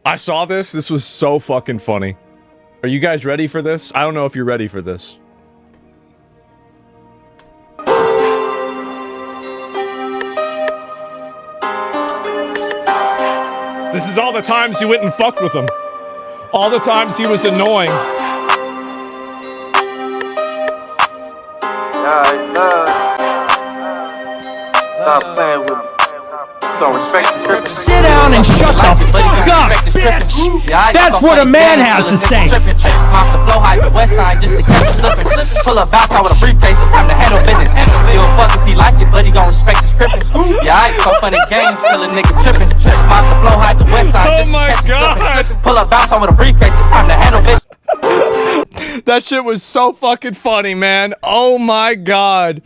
I saw this. This was so fucking funny. Are you guys ready for this? I don't know if you're ready for this. This is all the times he went and fucked with him. All the times he was annoying. Stop playing with me. So respect the script. Sit down and shut the fuck up, bitch! That's what a man has to say. Off the flow, hide the west side just to catch a slipping. Pull up bounce out with a briefcase, it's time to handle business. He'll fuck if he like it, but he gon' respect the scripting. Yeah, I ain't so funny games, still a nigga tripping. Off the flow, hide the west side just to catch a slipping. Pull up bounce out with a briefcase, it's time to handle business. That shit was so fucking funny, man. Oh my god.